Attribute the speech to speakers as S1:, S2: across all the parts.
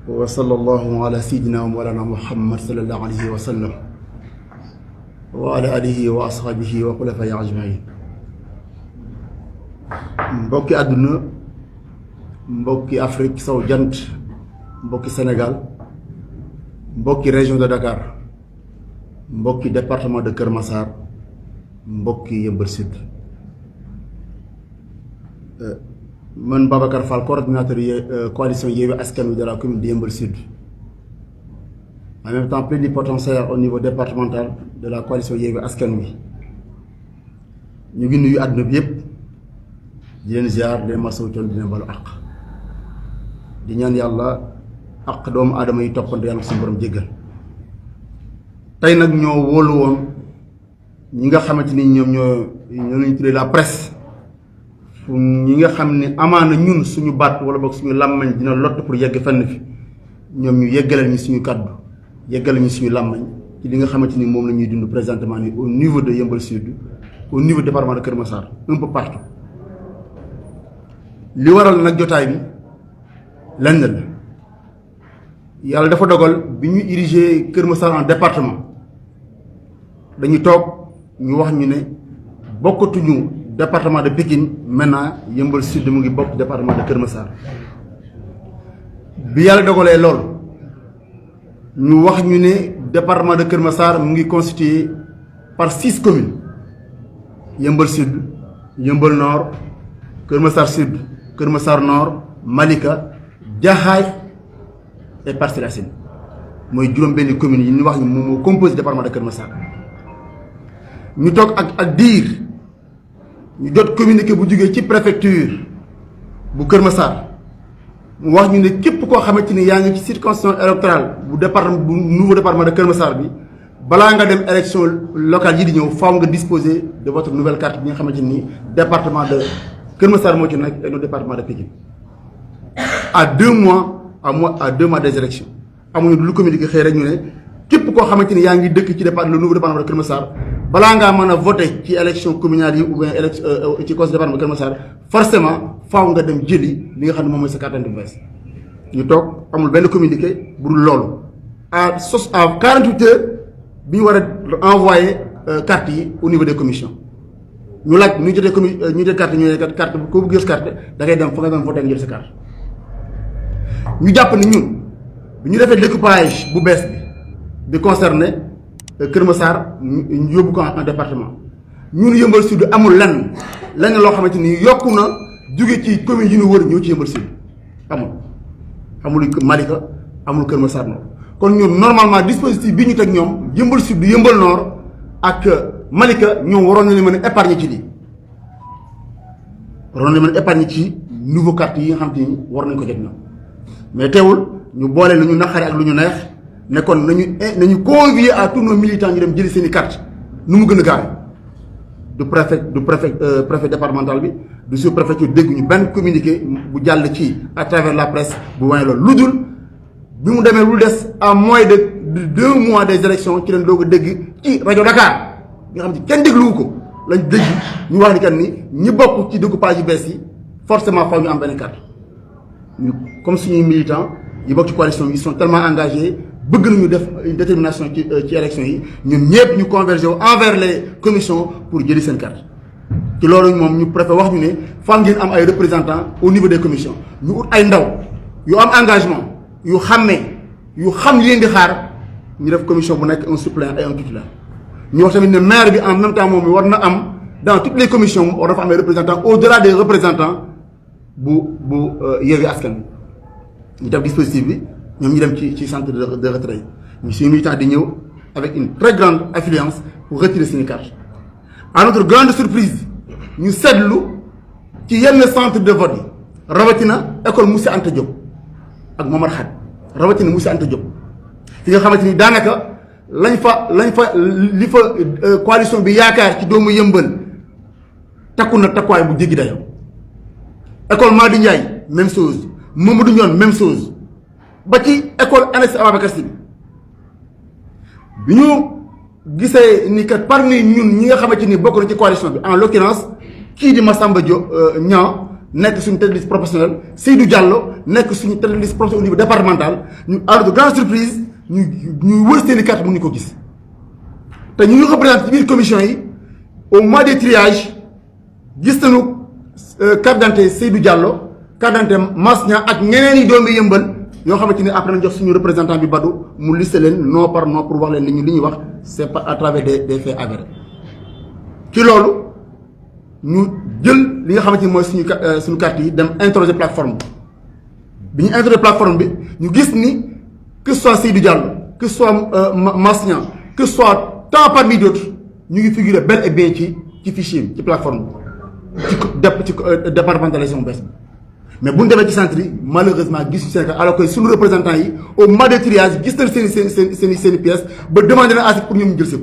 S1: وصلى الله على سيدنا ومولانا محمد صلى الله عليه وسلم وعلى آله وأصحابه وخلفائه أجمعين. mbokki àdduna, mbokki Afrique sowu jant, mbokki Sénégal, mbokki région de Dakar, mbokki département de Keur Massar, mbokki Yeumbeul Sud. Man Babacar Fall, coordinateur coalition Yewwi Askan Wi de la commune de Yeumbeul Sud, en même temps plénipotentiaire au niveau départemental de la coalition Yewwi Askan Wi. ñu ngi nuyu àdduna bi yépp di leen ziar di leen masawu coono di leen balu àq di ñaan yàlla àq doomu aadama yi toppante yàlla suñu borom jéggal. tey nag ñoo wóolu woon ñi nga xamante ni ñoom ñoo lañu tuddee la presse, ñi nga xam ne amaana ñun suñu baat wala boog suñu làmmañ dina lott pour yegg fenn fi, ñoom ñu yeggalal ñu suñu kàddu, yeggalal ñu suñu làmmañ ci li nga xamante ni moom la ñuy dund présentement ni au niveau de Yeumbeul Sud, au niveau du département de Keur Massar, un peu partout. li waral nag jotaay bi lenn la, yàlla dafa dogal bi ñu érigé Keur Massar en département dañu toog ñu wax ñu ne bokkatuñu département de Pikine, maintenant Yeumbeul Sud mu ngi bokk département de Keur Massar. bi yàlla dogalee lool ñu wax ñu ne département de Keur Massar mu ngi constitué par 6 communes: Yeumbeul Sud, Yeumbeul Nord, Keur Massar Sud, Keur Massar Nord, Malika, Jaxaay et Parcelles Assainies. mooy juróom-benni communes yi ñu wax ñu moom moo composé département de Keur Massar. ñu toog ak diir ñu jot communiqué bu jógee ci préfecture bu Keur Massar mu wax ñu ne képp koo xamante ni yaa ngi ci circonscription électorale bu département bu nouveau département de Keur Massar bi, balaa nga dem élection locale yi di ñëw faaw nga disposer de votre nouvelle carte bi nga xamante ni département de Keur Massar moo ci nekk et non département de Pikine. à 2 mois des élections amuñu lu communiqué xëy rek ñu ne képp koo xamante ni yaa ngi dëkk ci le nouveau département de Keur Massar, balaa ngaa mën a voter ci élection communale yi ou bien ci conseil département de Keur Massar, forcément faaw nga dem jëli li nga xam ne moom mooy sa carte d'identité bees. ñu toog amul benn communiqué bu dul loolu à 48 heures bi ñu war a envoyer carte yi au niveau des commissions. ñu laaj ñu jotee ñu jotee carte ñu ne carte ko bëgg sa carte da ngay dem fa nga doon voter nga jël sa carte. ñu jàpp ni ñun bi ñu defee découpage bu bees bi concerné Keur Massar ñu yóbbu ko en département, ñun Yeumbeul Sud amul lenn loo xamante ni yokku na jóge ci commune yi ñu wër ñëw ci Yeumbeul Sud. amul Malika, amul Keur Massar Nord. kon ñun normalement dispositif bi ñu teg ñoom Yeumbeul Sud, Yeumbeul Nord ak Malika ñoom waroon nañu mën a épargner ci lii, waroon nañu mën a épargner ci nouveau carte yi nga xam te ni war nañ ko jot ñoom. mais teewul ñu boole lu ñu naqare ak lu ñu neex ne kon nañu convier à tous nos militants ñu dem jëli seen i carte nu mu gën a gaawee. du préfet départemental bi du sous-préfecture dégguñu benn communiqué bu jàll ci à travers la presse bu wane loolu lu dul bi mu demee lu des à moins de 2 mois des élections ci leen doog a dégg ci rajo Dakar nga xam ne kenn dégluwu ko lañ dégg ñu wax ni kan ni ñi bokk ci découpage yu bees yi forcément faw ñu am benn carte. ñu comme suñuy militants yi bokk ci coalition yi sont tellement engagés, bëgg nañu def une détermination ci élection yi, ñun ñëpp ñu converger envers les commissions pour jëli seen carte. ci loolu moom ñu préfet wax ñu ne fam ngeen am ay représentants au niveau des commissions, ñu ut ay ndaw yu am engagement yu xàmmee yu xam li leen di xaar, ñu def commission bu nekk un suppléant et un titulaire. ñu wax tamit ne maire bi en même temps moom war na am dans toutes les commissions war na fa am ay représentants au-delà des représentants bu Yewwi Askan Wi. ñu def dispositif bi ñoom ñu dem ci centre de retrait ñu suñu militant di ñëw avec une très grande affluence pour retirer seeni carte. À notre grande surprise ñu seetlu ci yenn centre de vote yi rawatina école Moussa Anta Diop ak Momar Khad, rawatina Moussa Anta Diop fi nga xamante ni daanaka li fa coalition bi yaakaar ci doomu Yeumbeul takku na takkuwaay bu jéggi dayoo. école Madi Ndiaye même chose, Mamadou Ndione même chose, ba ci école annexe Ababacar Sy bi ñu gisee ni kat parmi ñun ñi nga xamante ni bokk na ci coalition bi, en l'occurrence kii di Massamba Diop Niang nekk suñu tête de liste professionnelle Seydou Diallo nekk suñu tête de liste professionnelle au niveau départemental ñu ànd de grande surprise ñu wër seen i carte mënuñu ko gis te ñu ngi représenté ci biir commission yi au mois des triages gis nañu carte d'identité Seydou Diallo carte d'identité Mass Niang ak ñeneen i doomi Yëmbal yoo xamante ni après nañ jox suñu représentant bi Badou mu listé leen non par non pour wax leen li ñuy wax c'est pas à travers des faits avérés ci loolu ñu jël li nga xamante ni mooy suñu carte yi dem interroger plateforme bi ñu interroger plateforme bi ñu gis ni que ce soit Seydou Diallo que ce soit Mass Niang que ce soit tant parmi d'autres ñu ngi figurer bel et bien ci fichier bi ci plateforme bi ci départementalisation bees bi mais bu ñu demee ci centre yi malheureusement gisuñu seen alors que suñu représentants yi au mois de triage gis nañ seen i pièces ba demandé na ASIC pour ñoom ñu jël si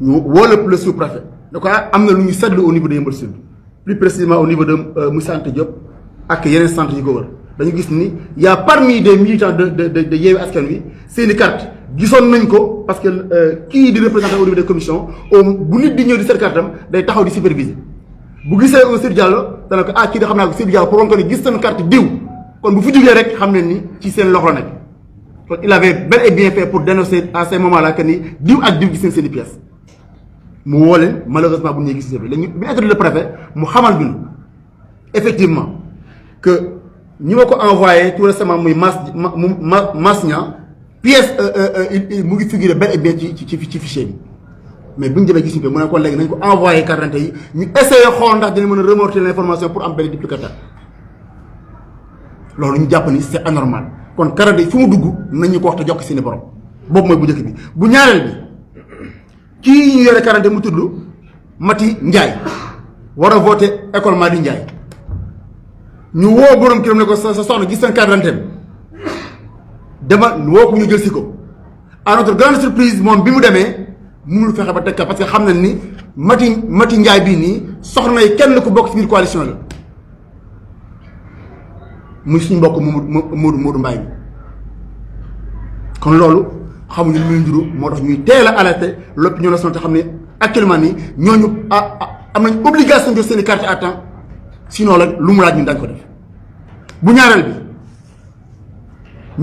S1: ñu woo le sous-préfet donc am na lu ñu seetlu au niveau de Yeumbeul Sud plus précisément au niveau de Moussa Anta Diop ak yeneen centre yi ko wër dañu gis ni y a parmi des militants de Yewwi Askan Wi seen i carte gisoon nañ ko parce que kii di représenté au niveau des commissions bu nit di ñëw di seet carte am day taxaw di superviser bu gisee un Seydou Diallo dana ko kii da xam naa ko Seydou Diallo pour ko ne gis nañu carte diw kon bu fi jógee rek xam ne ni ci seen loxo la nekk kon il avait bel et bien fait pour dénoncer à ces moments là que ni diw ak diw gis nañ seen i pièces mu woo leen malheureusement bu ñu gis bi léegi bi ñu le préfet mu xamal ñu effectivement que ñi ma ko envoyé tout récemment muy Mass Niang pièce mu ngi figurer bel et bien ci fichier bi mais bu ñu demee gis ñu mu ne ko léegi nañ ko envoyé carte d'identité yi ñu essayé xool ndax dina mën a remonter l'information pour am benn duplicataire loolu ñu jàpp ni c'est anormal kon carte d'identité fu mu dugg nañ ñu ko wax te jox seeni borom boobu mooy bu njëkk bi bu ñaareel bi kii ñu yore carte d'identité mu tudd Mati Ndiaye war a voter école Madi Ndiaye ñu woo borom këram ne ko sa soxna gis seen carte d'identité dama woo ko ñu jël si ko à notre grande surprise moom bi mu demee mënul fexe ba teg parce que xam nañ ni Mati Ndiaye bii nii soxna yi kenn ku bokk ci biir coalition la muy suñu mbokk Modou Mbaye bi kon loolu xamuñu lu muy njuru moo tax ñuy teel a alerter l'opinion nationale te xam ne actuellement nii ñooñu am nañ obligation de seen i carte à temps sinon la lu mu laaj ñun dañ ko def bu ñaareel bi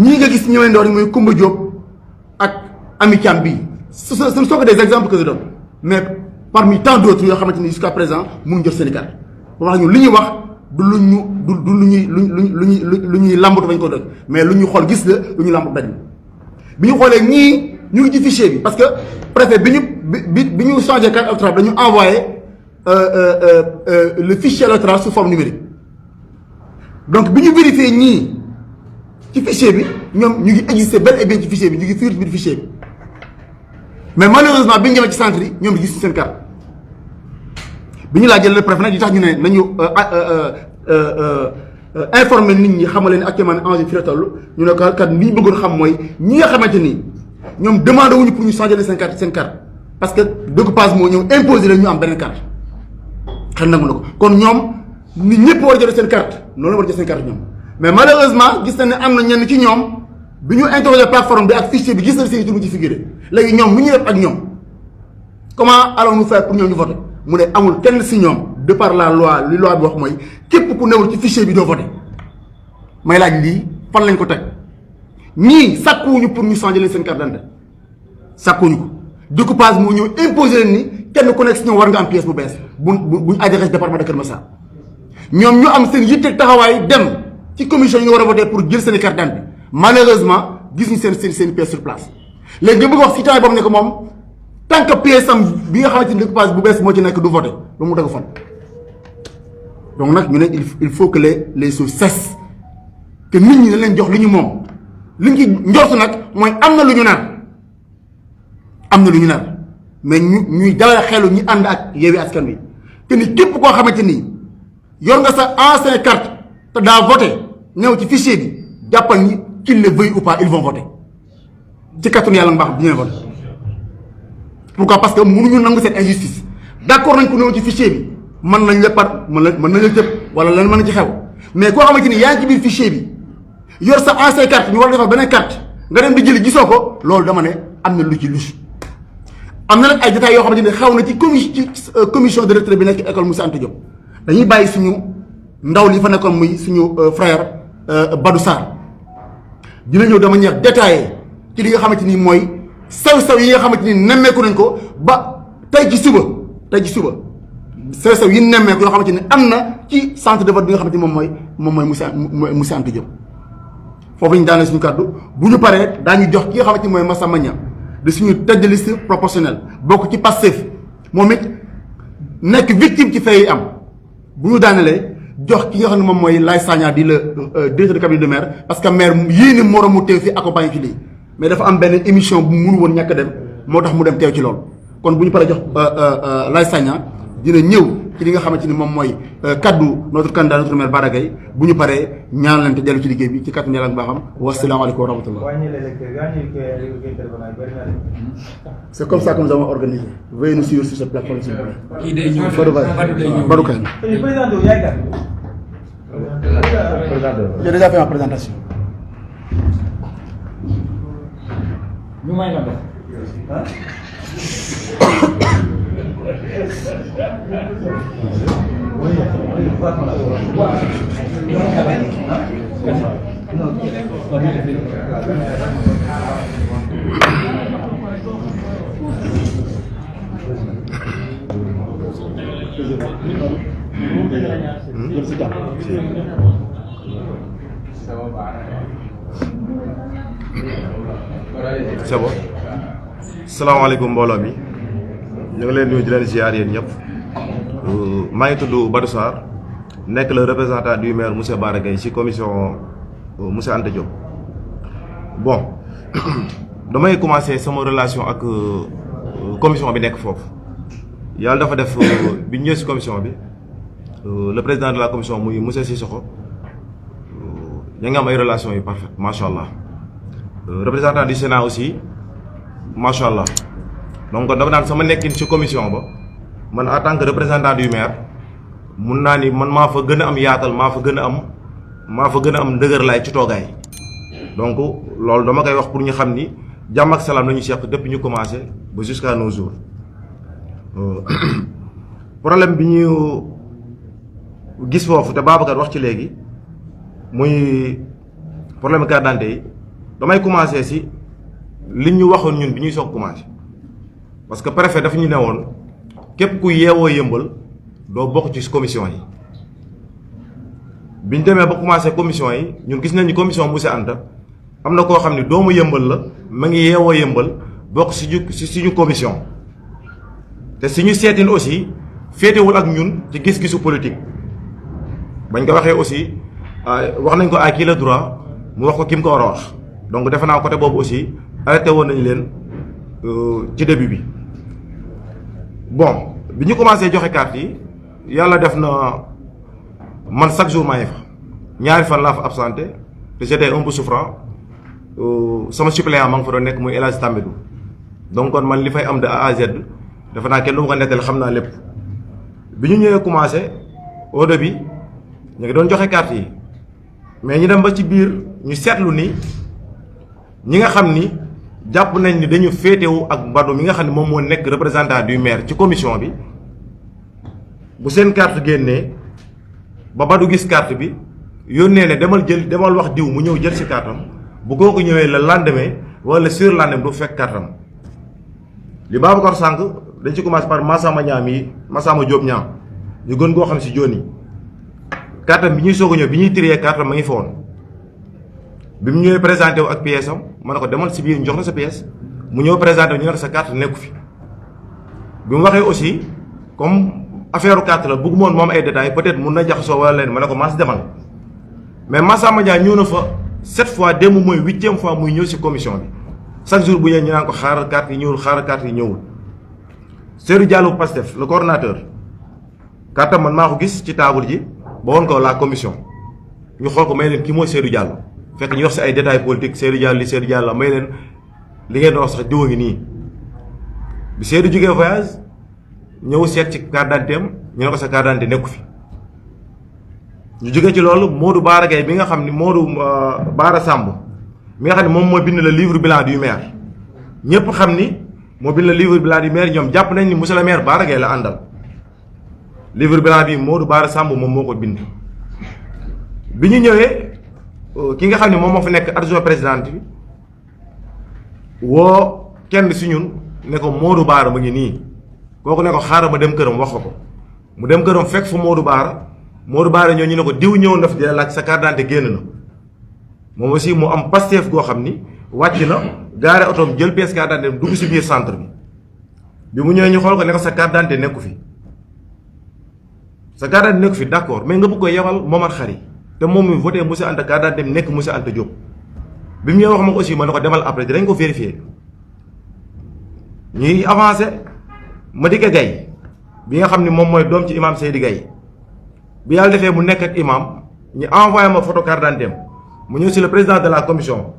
S1: ñii nga gis ñëwee ndoor yi muy Koumba Diop ak Ami Thiam bii ce ne sont que des exemples que je donne mais parmi tant d'autres yoo xamante ni jusqu'à présent mënuñ jot seen i carte wax ñu li ñuy wax du lu ñuy làmbatu bañ ko doj mais lu ñuy xool gis la lu ñuy làmbatu daj bi ñu xoolee ñii ñu ngi ci fichier bi parce que préfet bi ñu changé carte électorale dañu envoyé le fichier électoral sous forme numérique donc bi ñu vérifié ñii ci fichier bi ñoom ñu ngi existé bel et bien ci fichier bi ñu ngi fiir ci biir fichier bi mais malheureusement bi ñu demee ci centre yi ñoom di gis seen carte bi ñu laajee le préfet nag yi tax ñu ne nañu informer nit ñi xamal leen actuellement enjeu fi la toll ñu ne kat li ñu bëggoon xam mooy ñi nga xamante ni ñoom demandé wuñu pour ñu changer seen carte parce que découpage moo ñëw imposé la ñu am beneen carte xel nangu na ko kon ñoom nit ñëpp war a jël seen carte noonu la war a jël seen carte ñoom mais malheureusement gis nañ ne am na ñenn ci ñoom bi ñu interroger plateforme bi ak fichier bi gis nañ seen tur ci figuré léegi ñoom lu ñuy def ak ñoom comment allons-nous faire pour ñoom ñu voter mu ne amul kenn si ñoom de par la loi li loi bi wax mooy képp ku newul ci fichier bi doo voter may laaj lii fan lañ ko teg ñii sàkkuwuñu pour ñu changer leen seen carte d'identité sàkkuwuñu ko découpage moo ñëw imposer leen ni kenn ku nekk si ñoom war nga am pièce bu bees buñ adresse département de Keur Massar ñoom ñu am seen yitte taxawaay dem ci commission yi nga war a voter pour jël seen carte d'identité malheureusement gis ñu seen pièce sur place léegi nga bëgg wax si temps boobu ne ko moom tant que pièce am bi nga xamante ni découpage bu bees moo ci nekk du voter lu mu tegu fan donc nag ñu ne il faut que les choses cessent que nit ñi dañ leen jox li ñu moom li ñu ci njortu nag mooy am na lu ñu nar mais ñuy dalal xelu ñi ànd ak Yewwi Askan Wi que ni képp koo xamante ni yor nga sa ancien carte te daa voté ñëw ci fichier bi jàppal ni qu'il le veuille ou pas ils vont voter ci kattanu yàlla mbaax bi ñu voté pourquoi parce que mënuñu nangu cette injustice d'accord nañ ko ñëw ci fichier bi mën nañ la mën nañ la tëb wala lan mën na ci xew mais koo xamante ni yaa ngi ci biir fichier bi yor sa ancien carte ñu war a defal beneen carte nga dem di jëli gisoo ko loolu dama ne am na lu ci lus am na nag ay détails yoo xamante ni xaw na ci commission de retrait bi nekk école Moussa Anta Diop dañuy bàyyi suñu ndaw li fa nekkoon muy suñu frère Badou Sarr dina ñëw de manière détaillée ci li nga xamante ni mooy sew-sew yi nga xamante ni nemmeeku nañ ko ba tey ci suba sew-sew yi nemmeeku yoo xamante ni am na ci centre de vote bi nga xamante ni moom mooy monsieur Anta Diop. foofu ñu daanee suñu kàddu bu ñu paree daañu jox ki nga xamante ni mooy Massamba Niang de suñu tête de liste proportionnelle bokk ci Pastef moom it nekk victime ci fay yi am bu ñu daanelee jox ki nga xam ne moom mooy Laye Sagna di le directeur de cabinet de maire parce que maire yéene moromu teew fi accompagné ci lii mais dafa am benn émission bu mënu woon ñàkk dem moo tax mu dem teew ci loolu kon bu ñu paree jox Laye Sagna dina ñëw ci li nga xamante ni moom mooy kaddu notre candidat notre maire Bara Gaye bu ñu paree ñaanalante dellu ci liggéey bi ci kàttan Yàlla ak baaxam wasalaamaaleykum wa rahmatullah. C'est comme ça que nous avons organisé. Veuillez nous suivre sur cette plateforme s'il vous plaît. Badou Kane. J'ai déjà fait ma présentation.
S2: C'est bon. Salaamaaleykum mbooloo mi ñu ngi leen nuyu di leen ziar yéen ñëpp maa ngi tudd Badou Sarr nekk le représentant du maire monsieur Bara Gaye ci commission monsieur Anta Diop. Bon damay commencer sama relation ak commission bi nekk foofu yàlla dafa def bi ñu ñëwee ci commission bi le président de la commission muy monsieur Sissoko ñu ngi am ay relations yu parfaites macha allah représentant du Sénat aussi. macha allah donc dafa naan sama nekkin ci commission ba man en tant que représentant du maire mun naa ni man maa fa gën a am yaatal maa fa gën a am ndëgër laay ci toogaay donc loolu dama koy wax pour ñu xam ni jàmm ak salaam la ñu seq depuis ñu commencé ba jusqu'à nos jours problème bi ñu gis foofu te Babacar wax ci léegi muy problème carte d'identité yi damay commencé si li ñu waxoon ñun bi ñuy soog commencé parce que préfet dafa ñu ne woon képp ku yeewoo yëmbal doo bokk ci commission yi bi ñu demee ba commencé commission yi ñun gis nañu commission monsieur Anta am na koo xam ne doomu yëmbal la ma ngi yeewoo yëmbal bokk si suñu commission te suñu seetin aussi féetewul ak ñun ci gis-gisu politique bañ ko waxee aussi wax nañ ko à qui le droit mu wax ko ki mu ko war a wax donc defe naa côté boobu aussi arrêté woon nañu leen ci début bi bon bi ñu commencé joxe carte yi yàlla def na man chaque jour maa ngi fa ñaari fan laa fa absenté te j'étais un peu souffrant sama suppléant ma nga fa doon nekk muy El Hadj Tambédou donc kon man li fay am de A à Z defe naa kenn du ma ko nettali xam naa lépp bi ñu ñëwee commencé au début ñu ngi doon joxe carte yi mais ñu dem ba ci biir ñu seetlu ni ñi nga xam ni jàpp nañ ni dañu féetewu ak Badou mi nga xam ne moom moo nekk représentant du maire ci commission bi bu seen carte génnee ba Badou gis carte bi yónnee ne demal wax diw mu ñëw jël si carte am bu kooku ñëwee le lendemain wala le surlendemain du fekk carte am li Babacar sànq dañ ci commencé par Massamba Diop ñaam ñu gën koo xam si Joni carte am bi ñuy soog a ñëw bi ñuy trier carte am ma ngi fa woon bi mu ñëwee présenté wu ak pièce am ma ne ko demal si biir ñu jox la sa pièce mu ñëw présenté wu ñu ne ko sa carte nekku fi bi mu waxee aussi comme affaire carte la bëggu moon moom ay détails peut-être mun na jaxasoo wala leen ma ne ko maas demal mais Massamba Dia ñëw na fa 7 fois démb mooy 8e fois muy ñëw si commission bi chaque jour bu ñëwee ñu naan ko xaaral carte yi ñëwul Seydou Diallo Pastef le coordonnateur carte man maa ko gis ci table ji ba woon ko la commission ñu xool ko may leen kii mooy Seydou Diallo fekk ñu wax si ay détails politiques Seydou Diallo may leen li ngeen doon wax sax diwa ngi nii bi Seydou jógee voyage ñëw seet ci carte d'identité am ñu ne ko sa carte d'identité nekku fi ñu jógee ci loolu Modou Bara Gaye bi nga xam ni Modou Bara Samb mi nga xam ne moom moo bind le livre bilan du maire ñëpp xam ni moo bind le livre bilan du maire ñoom jàpp nañ ni monsieur le maire Bara Gaye la àndal livre bilan bi Modou Bara Samb moom moo ko bind bi ñu ñëwee ki nga xam ne moom moo fi nekk adjoint président bi woo kenn si ñun ne ko Modou Bara mu ngi nii kooku ne ko xaaral ma dem këram wax ko mu dem këram fekk fu Modou Bara ñoo ñu ne ko diw ñëw na fi di la laaj sa carte d'identité génn na moom aussi mu am Pastef goo xam ni wàcc na gaare otoom jël pièce carte d'identité dugg si biir centre bi mu ñëwee ñu xool ko ne ko sa carte d'identité nekku fi sa carte d'identité nekku fi d'accord mais nga bëgg ko yebal Momar Khary te moom mi voté monsieur Anta carte d'identité nekk monsieur Anta Diop bi mu ñëwee wax ma ko aussi ma ne ko demal après dinañ ko vérifier ñuy avancé Madické Gaye bi nga xam ni moom mooy doom ci imam Seydi Gaye bi yàlla defee mu nekk ak imam ñu envoyé ma photo carte d'identité mu ñëw si le président de la commission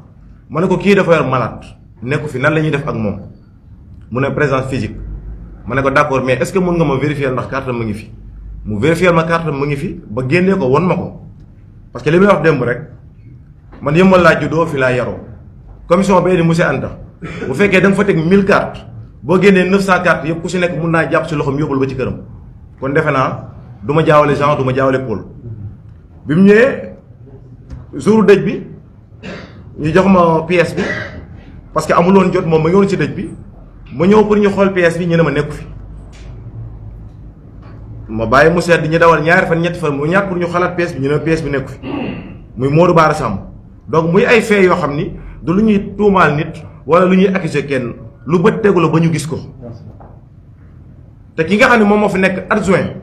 S2: ma ne ko kii dafa yor malade nekku fi nan la ñuy def ak moom mu ne présence physique ma ne ko d'accord mais est-ce que mën nga ma vérifier ndax carte mu ngi fi mu vérifier ma carte mu ngi fi ba génnee ko won ma ko parce que li may wax démb rek man yëmbal laa juddoo fi laa yaroo commission bee di monsieur Anta bu fekkee da nga fa teg 1000 cartes boo génnee 900 cartes yëpp ku si nekk mun naa jàpp si loxoom yóbbul ba ci këram kon defe naa du ma jaawale Jean du ma jaawale Paul bi mu ñëwee jour dëj bi ñu jox ma pièce bi parce que amuloon jot moom ma ngi woon si dëj bi ma ñëw pour ñu xool pièce bi ñu ne ma nekku fi ma bàyyi mu sedd ñu dawal ñaari fan ñetti fan mu ñaar pour ñu xalaat pièce bi ñu ne pièce bi nekku fi muy Modou Bara Samb donc muy ay faits yoo xam ni du lu ñuy tuumaal nit wala lu ñuy accuser kenn lu bët tegu la ba ñu gis ko te ki nga xam ne moom moo fi nekk adjoint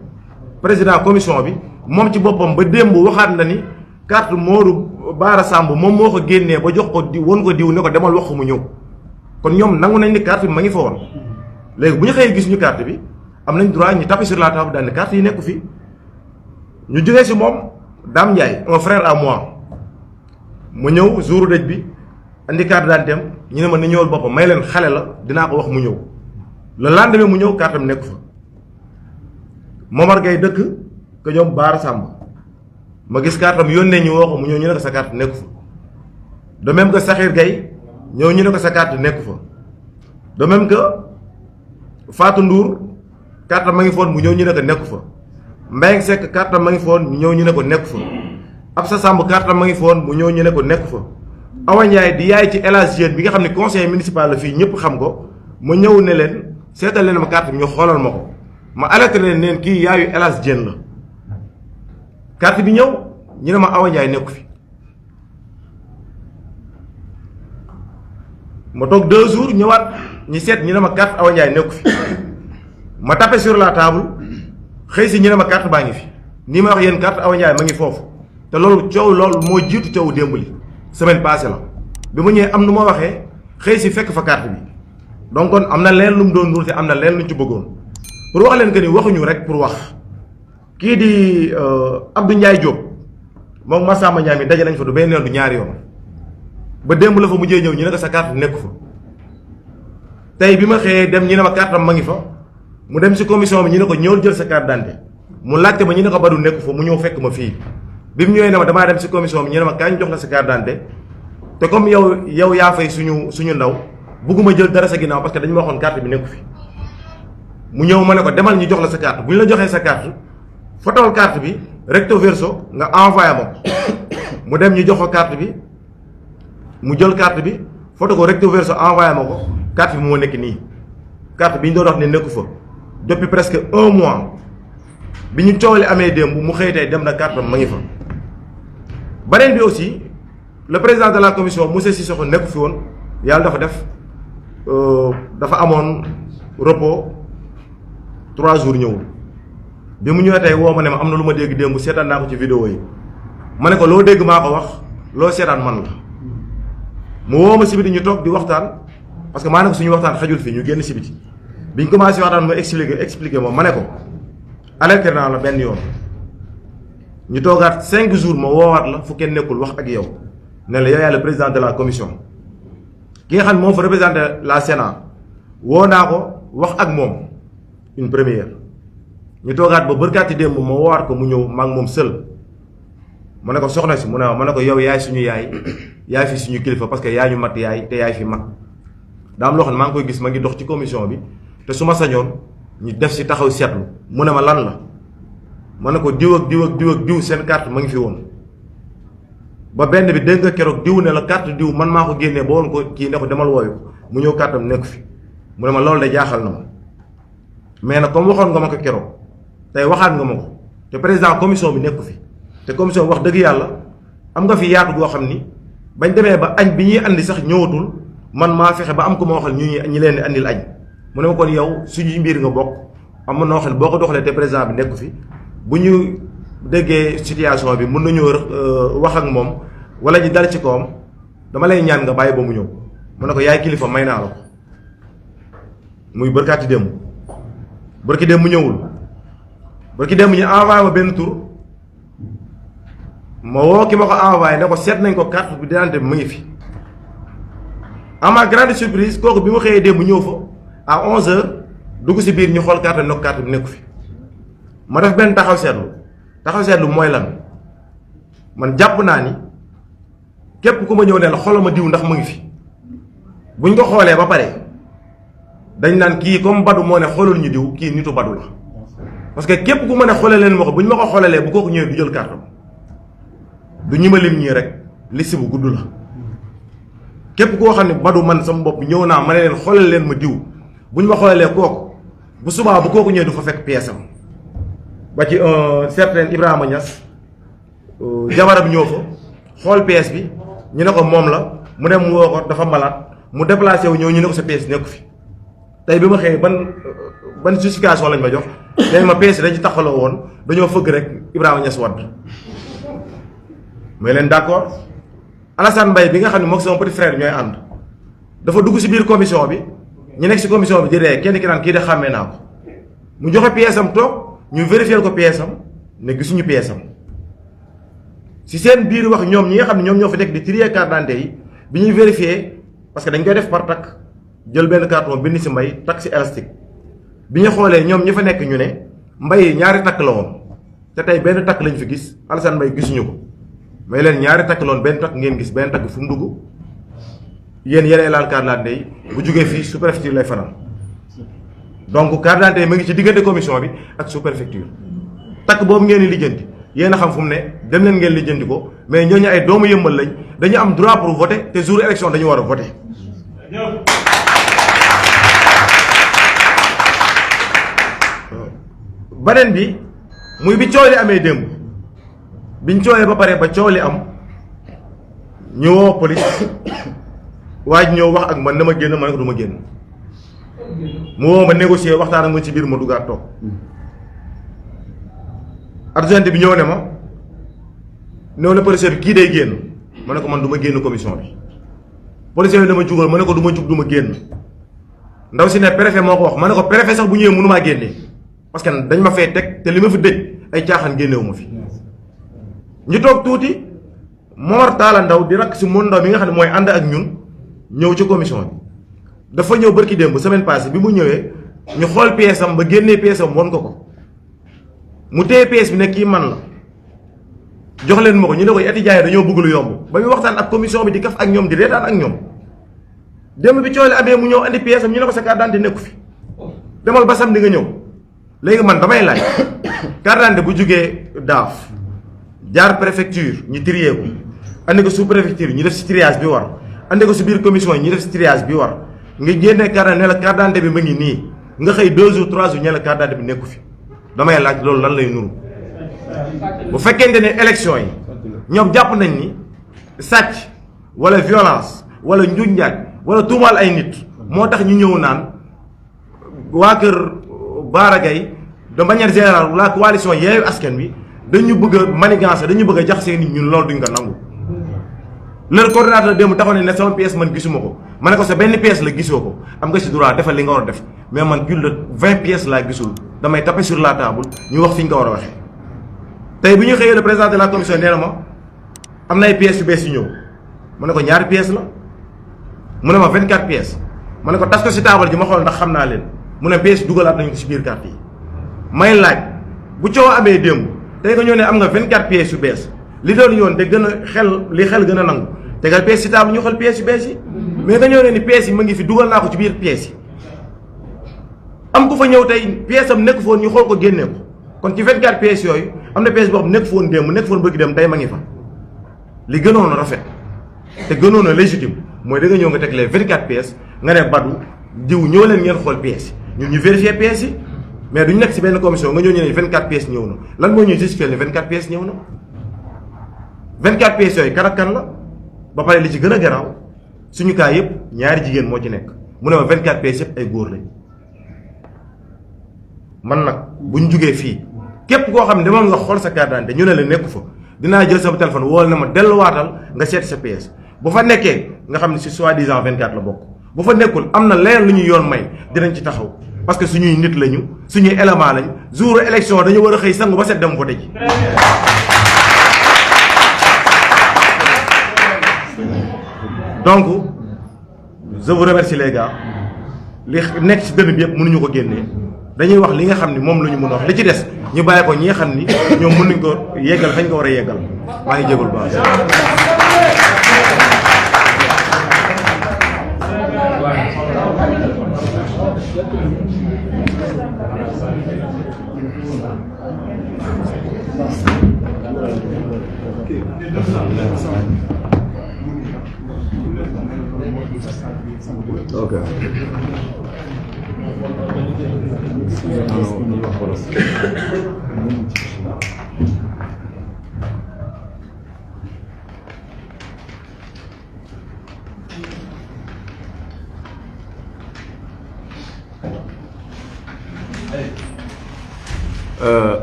S2: président commission bi moom ci boppam ba démb waxaat na ni carte Modou Bara Samb moom moo ko génnee ba jox ko di won ko diw ne ko demal wax ko mu ñëw kon ñoom nangu nañ ni carte bi ma ngi fa woon léegi bu ñu xëyee gis ñu carte bi am nañ droit ñu taper sur la table daal ne carte yi nekku fi ñu jógee si moom Dame Ndiaye un frère à moi mu ñëw jour dëj bi andi carte d'identité ñu ne ma ni ñëwal boppam may leen xale la dinaa ko wax mu ñëw le lendemain mu ñëw carte am nekku fa Momar Gueye dëkk que ñoom Bara Samb ma gis carte am yónnee ñu woo ko mu ñëw ñu ne ko sa carte nekku fa de même que Sakhir Gueye ñëw ñu ne ko sa carte nekku fa de même que Fatou Ndour carte ma ngi foon mu ñëw ñu ne ko nekku fa Mbayang Seck carte ma ngi foon mu ñëw ñu ne ko nekku fa Absa Samb carte ma ngi foon mu ñëw ñu ne ko nekku fa Awa Ndiaye di yaay ci El Hadj Diène bi nga xam ne conseiller municipal la fii ñëpp xam ko ma ñëw ne leen seetal leen ma carte bi ñu xoolal ma ko ma alerté leen neen kii yaayu El Hadj Diène la carte bi ñëw ñu ne ma Awa Ndiaye nekku fi ma toog 2 jours ñëwaat ñu seet ñu ne ma carte Awa Ndiaye nekku fi ma tapé sur la table xëy si ñu ne ma carte baa ngi fi nii ma wax yéen carte Awa Ndiaye ma ngi foofu te loolu coow loolu moo jiitu coow démb li semaine passée la bi ma ñëwee am nu ma waxee xëy si fekk fa carte bi donc kon am na leen lu mu doon nuur te am na leen lu ñu ci bëggoon pour wax leen que ni waxuñu rek pour wax kii di Abdou Ndiaye Diop moom Massamba Ndiaye mi daje nañ fa du benn yoon du ñaari yoon ba démb la fa mujjee ñëw ñu ne ko sa carte nekku fa tey bi ma xëyee dem ñu ne ma carte am ma ngi fa mu dem si commission bi ñu ne ko ñëwal jël sa carte d'identité mu laajte ma ñu ne ko Badou nekku fa mu ñëw fekk ma fii bi mu ñëwee ne ma damaa dem si commission bi ñu ne ma kañ jox la sa carte d'identité te comme yow yaa fay suñu ndaw bugguma jël dara sa ginnaaw parce que dañu ma waxoon carte bi nekku fi mu ñëw ma ne ko demal ñu jox la sa carte bu ñu la joxee sa carte fotowal carte bi recto verso nga envoyé ma ko mu dem ñu jox ko carte bi mu jël carte bi photo ko recto verso envoyé ma ko carte bi moo nekk nii carte bi ñu doon wax ne nekku fa depuis presque 1 mois bi ñu coowale amee démb mu xëy tey dem na carte ma ngi fa. beneen bi aussi le président de la commission monsieur Sissoko nekku fi woon yàlla dafa def dafa amoon repos 3 jours ñëwul bi mu ñëwee tey woo ma ne ma am na lu ma dégg démb seetaan naa ko ci vidéo yi ma ne ko loo dégg maa ko wax loo seetaan man la mu woo ma si biti ñu toog di waxtaan parce que maa ne ko suñu waxtaan xajul fii ñu génn si biti bi ñu commencé waxtaan ma expliqué moom ma ne ko alerté naa la benn yoon ñu toogaat 5 jours ma woowaat la fu kenn nekkul wax ak yow ne la yow yaay le président de la commission ki nga xam ne moom fa représenté la Sénat woo naa ko wax ak moom une première ñu toogaat ba bërkaati démb ma woowaat ko mu ñëw maa ngi moom seul ma ne ko soxna si mu ne ma ne ko yow yaay suñu yaay fi suñu kilifa parce que yaa ñu mat yaay te yaay fi mag daa am loo xam ne maa ngi koy gis ma ngi dox ci commission bi te su ma sañoon ñu def si taxaw seetlu mu ne ma lan la ma ne ko diw ak diw ak diw ak diw seen carte ma ngi fi woon ba benn bi dégg nga keroog diw ne la carte diw man maa ko génnee ba woon ko kii ne ko demal wooyu mu ñëw carte am nekk fi mu ne ma loolu de jaaxal na ma mais nag comme waxoon nga ma ko keroog tey waxaat nga ma ko te président commission bi nekku fi te commission bi wax dëgg yàlla am nga fi yaatu goo xam ni bañ demee ba añ bi ñuy andi sax ñëwatul man maa fexe ba am ko ma waxal ñi leen di andil añ mu ne ma kon yow suñu mbir nga bokk am na waxal boo ko doxalee te président bi nekku fi bu ñu déggee situation bi mën nañoo wax ak moom wala ñu dal ci kawam dama lay ñaan nga bàyyi ba mu ñëw mu ne ko yaay kilifa may naa la ko muy bërkaati démb bërki démb mu ñëwul bërki démb ñu envoyé ma benn tour ma woo ki ma ko envoyé ne ko seet nañ ko carte bi d'identité bi mu ngi fi à ma grande surprise kooku bi mu xëyee démb ñëw fa à 11h dugg si biir ñu xool carte bi ne ko carte bi nekku fi ma def benn taxaw seetlu mooy lan man jàpp naa ni képp ku ma ñëw ne la xoolal ma diw ndax mu ngi fi buñ ko xoolee ba pare dañ naan kii comme Badou moo ne xoolal ñu diw kii nitu Badou la parce que képp ku ma ne xoolee leen ma ko bu ñu ma ko xoolalee bu kooku ñëwee du jël carte du ñi ma lim ñii rek liste bu gudd la képp koo xam ne Badou man sama bopp ñëw naa ma ne leen xoolal leen ma diw bu ñu ma xoolalee kooku bu subaa bu kooku ñëwee du fa fekk pièce am ba ci un certain Ibrahima Niass jabaram ñëw fa xool pièce bi ñu ne ko moom la mu dem woo ko dafa malade mu déplacé wu ñëw ñu ne ko sa pièce nekku fi tey bi ma xëyee ban justification lañ ma jox léegi ma pièce dañu taxaloo woon dañoo fëgg rek Ibrahima Niass wadd mais leen d'accord Alassane Mbaye bi nga xam ne moom sama petit frère ñooy ànd dafa dugg si biir commission bi ñu nekk si commission bi di ree kenn ki naan kii de xàmmee naa ko mu joxe pièce am toog ñu vérifier ko pièce am ne gisuñu pièce am si seen biir wax ñoom ñi nga xam ne ñoom ñoo fi nekk di trier carte d'identité yi bi ñuy vérifier parce que dañ koy def par takk jël benn carton bind si Mbaye takk si élastique bi ñu xoolee ñoom ñi fa nekk ñu ne Mbaye ñaari takk la woon te tey benn takk lañ fi gis Alassane Mbaye gisuñu ko mais leen ñaari takk la woon benn takk ngeen gis benn takk fu mu dugg yéen yeneen laal carte d'identité yi bu jugee fii sous-préfecture lay fanaan donc carte d'identité yi ma ngi ci diggante commission bi ak sous-préfecture takk boobu ngeen di lijjanti yéen a xam fu mu ne dem leen ngeen lijjanti ko mais ñooñu ay doomu yëmbal lañ dañu am droit pour voter te jour élection dañu war a voter. beneen bi muy bi coow li amee démb biñ coowee ba pare ba coow li am ñu woo police waaj ñëw wax ak man na ma génn ma ne ko du ma génn mu woo ma négocier waxtaan ak ma ci biir ma duggaat toog adjoint bi ñëw ne ma ñëw na policier bi kii day génn ma ne ko man du ma génn commission bi policier bi dama jugal ma ne ko du ma jug du ma génn ndaw si ne préfet moo ko wax ma ne ko préfet sax bu ñëwee mënumaa génnee parce que dañ ma fay teg te li ma fi dëj ay caaxaan génnewu ma fi ñu toog tuuti Momar Talla Ndaw di rakk si Mon Ndaw mi nga xam ne mooy ànd ak ñun ñëw ci commission bi dafa ñëw barki démb semaine passée bi mu ñëwee ñu xool pièce am ba génnee pièce am won ko mu téye pièce bi ne kii man la jox leen ma ko ñu ne ko étudiants yi dañoo bëgg lu yomb ba muy waxtaan ak commission bi di kaf ak ñoom di reetaan ak ñoom démb bi coow li amee mu ñëw andi pièce am ñu ne ko sa carte d'identité nekku fi demal ba samedi nga ñëw léegi man damay laaj carte d'identité bu jugee daaf jaar préfecture ñu trier ko andi ko sous préfecture ñu def si triage bi war andi ko si biir commission yi ñu def si triage bi war nga génne carte ne la carte d'identité bi ma ngi nii nga xëy 2 jours 3 jours ñu ne la carte d'identité bi nekku fi damay laaj loolu lan lay nuru bu fekkente ne élection yi ñoom jàpp nañ ni sàcc wala violence wala njuuj njaaj wala tuumaal ay nit moo tax ñu ñëw naan waa kër Bara Gaye de manière générale la coalition Yewwi Askan Wi dañu bëgg a manigancer dañu bëgg a jaxase nit ñun loolu duñ ko nangu. leur coordinateur démb taxaw ne sama pièce man gisuma ko ma ne ko sa benn pièce la gisoo ko am nga si droit defal li nga war a def mais man plus de 20 pièces laa gisul damay taper sur la table ñu wax fi ñu ko war a waxee. tey bu ñu xëyee le président de la commission nee na ma am na ay pièces yu bees yu ñëw ma ne ko ñaari pièces la mu ne ma 24 pièces ma ne ko tas ko si table ji ma xool ndax xam naa leen mu ne pièces dugalaat nañu ko si biir carte yi may laaj bu coow amee démb tey nga ñëw ne am nga 24 pièces yu bees li doon yoon te gën a xel gën a nangu tegal pièces si table ñu xool pièces yu bees yi mais nga ñëw ne ni pièces yi ma ngi fi dugal naa ko ci biir pièces yi am ku fa ñëw tey pièce am nekk foon ñu xool ko génnee ko kon ci 24 pièces yooyu am na pièce boo xam nekk foon démb nekk foon bëgg dem tey ma ngi fa li gënoon a rafet te gënoon a légitime mooy da nga ñëw nga teg les 24 pièces nga ne Badou diw ñëw leen ngeen xool pièces yi ñun ñu vérifier pièces yi mais duñ nekk si benn commission nga ñëw ñu ne 24 pièces ñëw na lan moo ñuy justifier ne 24 pièces ñëw na 24 pièces yooyu kan ak kan la ba pare li ci gën a garaaw suñu cas yëpp ñaari jigéen moo ci nekk mu ne ma 24 pièces yëpp ay góor lañ man nag bu ñu jugee fii képp koo xam ne demal nga xool sa carte d'identité ñu ne la nekku fa dinaa jël sama téléphone wool na ma delluwaatal nga seeti sa pièce bu fa nekkee nga xam ne si soi-disant 24 la bokk bu fa nekkul am na leneen lu ñu yoon may dinañ ci taxaw parce que suñuy nit lañu suñuy élément lañ jour élection dañu war a xëy sangu ba set dem voté ji. donc je vous remercie les gars li nekk ci dënn bi yëpp mënuñu ko génnee dañuy wax li nga xam ni moom la ñu mën a wax li ci des ñu bàyyi ko ñi nga xam ni ñoom mën nañ ko yeggal fañ ko war a yeggal maa ngi jégalu baax.
S3: Ok.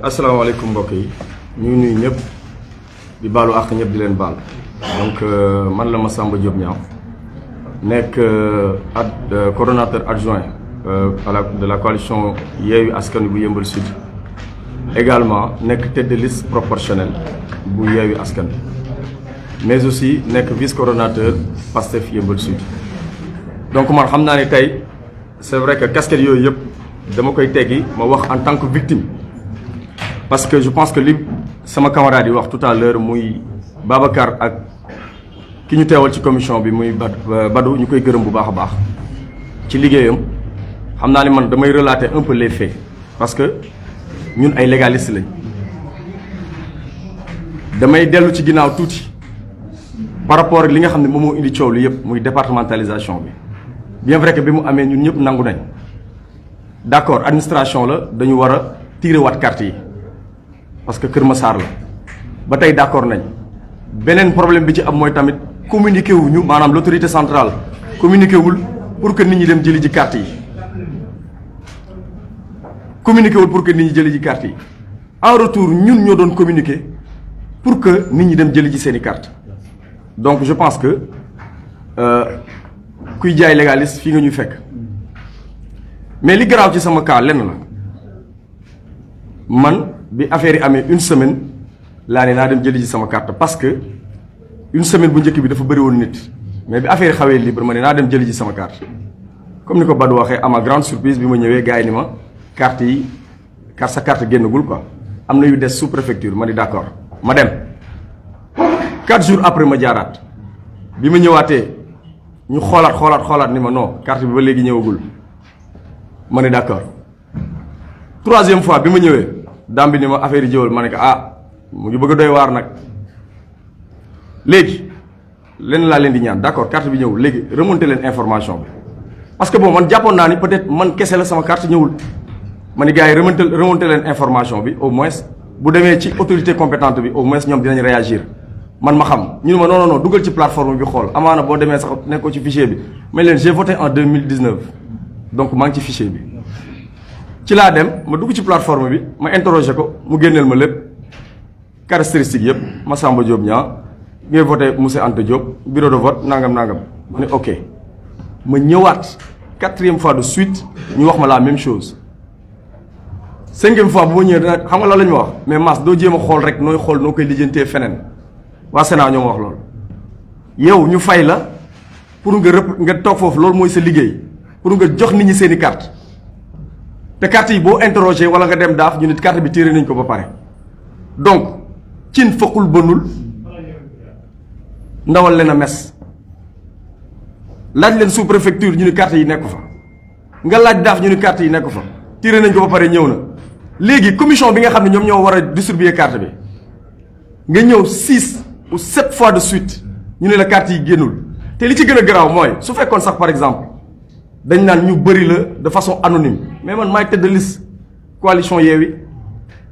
S3: Asalaamaaleykum mbokk yi ñu ngi nuyu ñëpp di baalu àq ñëpp di leen baal donc man la Massamba Diop Niang nekk coordonnateur adjoint de la coalition Yewwi Askan Wi bu Yeumbeul Sud également nekk tête de liste proportionnelle bu Yewwi Askan Wi mais aussi nekk vice coordonnateur Pastef Yeumbeul Sud donc man xam naa ne tey c'est vrai que casquette yooyu yëpp dama koy teggi ma wax en tant que victime parce que je pense que li sama camarade yi wax tout à l'heure muy Babacar ak ki ñu teewal ci commission bi muy Badou ñu koy gërëm bu baax a baax ci liggéeyam xam naa ni man damay relater un peu les faits parce que ñun ay légalistes lañ damay dellu ci ginnaaw tuuti par rapport ak li nga xam ne moom moo indi coow li yëpp muy départementalisation bi bien vrai que bi mu amee ñun ñëpp nangu nañ d'accord administration la dañu war a tirer waat carte yi parce que Kër Massar la ba tey d'accord nañ beneen problème bi ci am mooy tamit communiqué wuñu maanaam l'autorité centrale communiqué wul pour que nit ñi dem jëli ji carte yi communiqué wul pour que nit ñi jëli ji carte yi en retour ñun ñoo doon communiqué pour que nit ñi dem jëli ji seeni carte donc je pense que kuy jaay légaliste fii nga ñuy fekk mais li garaaw ci sama cas lenn la man bi affaire yi amee une semaine laa ne naa dem jëli ji sama carte parce que une semaine bu njëkk bi dafa bëri woon nit mais bi affaire yi xawee libre ma ne naa dem jëli ji sama carte comme ni ko Badou waxee à ma grande surprise bi ma ñëwee gars yi ni ma carte yi sa carte génnagul quoi am na yu des sous préfecture ma ni d'accord ma dem 4 jours après ma jaaraat bi ma ñëwaatee ñu xoolaat ni ma non carte bi ba léegi ñëwagul ma ne d'accord 3e fois bi ma ñëwee daam bi ni ma affaire yi jëwal ma ne ko mu ngi bëgg a doy waar nag léegi leen laa leen di ñaan d'accord carte bi ñëwul léegi remonter leen information bi parce que bon man jàppoon naa ni peut-être man kese la sama carte ñëwul ma ni gars yi remonter leen information bi au moins bu demee ci autorité compétente bi au moins ñoom dinañ réagir man ma xam ñu ne ma non dugal ci plateforme bi xool amaana boo demee sax nekkoo ci fichier bi mais leen j'ai voté en 2019 donc maa ngi ci fichier bi ci laa dem ma dugg ci plateforme bi ma interroger ko mu génneel ma lépp caractéristique yëpp Massamba Diop Niang ngay voté monsieur Anta Diop bureau de vote nangam ma ne ok ma ñëwaat 4e fois de suite ñu wax ma la même chose 5e fois bu ma ñëwee dina xam nga loolu la ñu ma wax mais Mass doo jéem a xool rek nooy xool noo koy lijjantee feneen waa Sénat ñoo ma wax loolu yow ñu fay la pour nga toog foofu loolu mooy sa liggéey pour nga jox nit ñi seeni carte te carte yi boo interroger wala nga dem daaf ñu nit carte bi tiré nañ ko ba pare donc cin faqul bënul ndawal leen a mes laaj leen sous préfecture ñu ni carte yi nekku fa nga laaj daaf ñu ni carte yi nekku fa tiré nañ ko ba pare ñëw na léegi commission bi nga xam ne ñoom ñoo war a distribuer carte bi nga ñëw 6 ou 7 fois de suite ñu ne la carte yi génnul te li ci gën a garaaw mooy su fekkoon sax par exemple dañ naan ñu bëri la de façon anonyme mais man maay tête de liste coalition Yewwi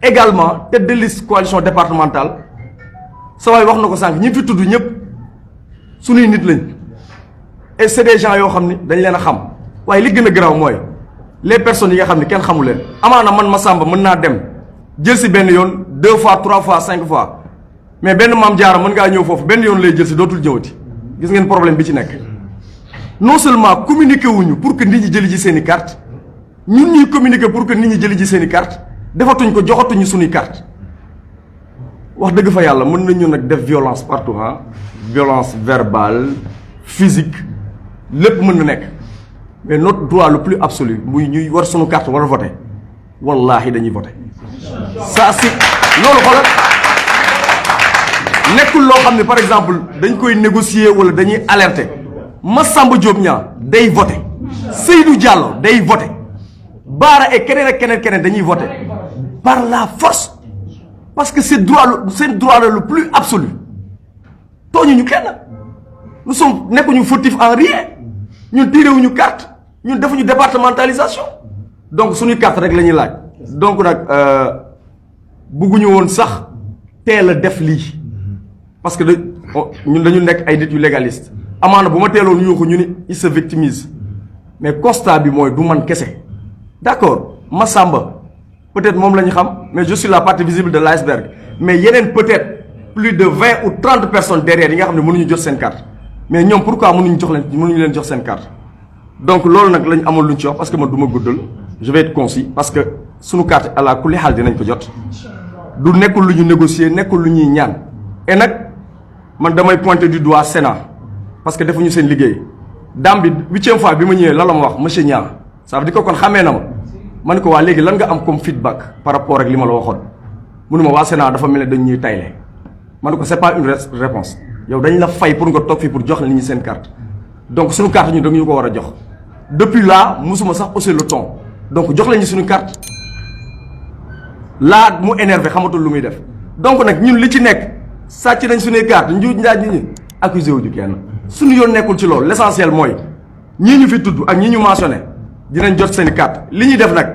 S3: également tête de liste coalition départementale sa waay wax na ko sànq ñi fi tudd ñëpp suñuy nit lañ et c'est des gens yoo xam ni dañ leen a xam waaye li gën a garaaw mooy les personnes yi nga xam ne kenn xamu leen amaana man Massamba mën naa dem jël si benn yoon 2 fois 3 fois 5 fois mais benn Mame Diarra mën ngaa ñëw foofu benn yoon lay jël si dootul ñëwati gis ngeen problème bi ci nekk non seulement communiquer wuñu pour que nit ñi jëli ji seen i carte ñun ñuy communiquer pour que nit ñi jëli ji seen i carte defatuñ ko joxatuñu suñuy carte wax dëgg fa yàlla mën nañu nag def violence partout ah violence verbale physique lépp mën na nekk mais notre droit le plus absolu muy ñuy war suñu carte war a voter wallaahi dañuy voter ça si loolu xoolal nekkul loo xam ne par exemple dañ koy négocier wala dañuy alerter Massamba Diop Niang day voter Seydou Diallo day voter Bara et keneen ak keneen dañuy voter par la force parce que c'est droit le plus absolu tooñu ñu kenn nous sommes nekkuñu fautif en rien ñun tiréwuñu carte ñun defuñu départementalisation donc suñuy carte rek la ñuy laaj donc nag bugguñu woon sax teel a def lii parce que ñun dañu nekk ay nit yu légaliste amaana bu ma teeloon yuuxu ñu ni il se victimise mais constat bi mooy du man kese d'accord Massamba peut-être moom la ñu xam mais je suis la partie visible de l'iceberg mais yeneen peut-être plus de 20 ou 30 personnes derrière yi nga xam ne mënuñu jot seen carte mais ñoom pourquoi mënuñu leen jox seen carte donc loolu nag lañ amoon luñ ci wax parce que man du ma guddal je vais être concis parce que suñu carte àla kulli xaal dinañ ko jot du nekkul lu ñu négocier nekkul lu ñuy ñaan et nag man damay pointer du doigt Sénat parce que defuñu seen liggéey dame bi 8e fois bi ma ñëwee lan la ma wax monsieur Niang ça veut dire que kon xamee na ma ne ko waa léegi lan nga am comme feedback par rapport ak li ma la waxoon mu ne ma waa Sénat dafa mel ne dañ ñuy tayle ma ne ko c'est pas une réponse yow dañ la fay pour nga toog fii pour jox la nit ñi seen carte donc suñu carte ñu dañu ko war a jox depuis là musuma sax hausser le ton donc jox lañu suñu carte là mu énervé xamatul lu muy def donc nag ñun li ci nekk sàcc nañ suñuy carte njuuj njaaj nit ñi accusé wuñu kenn suñu yoon nekkul ci loolu l'essentiel mooy ñii ñu fi tudd ak ñii ñu mentionné dinañ jot seen i carte li ñuy def nag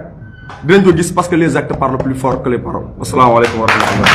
S3: dinañ ko gis parce que les actes parlent plus fort que les paroles. asalaamaaleykum wa rahmatullah.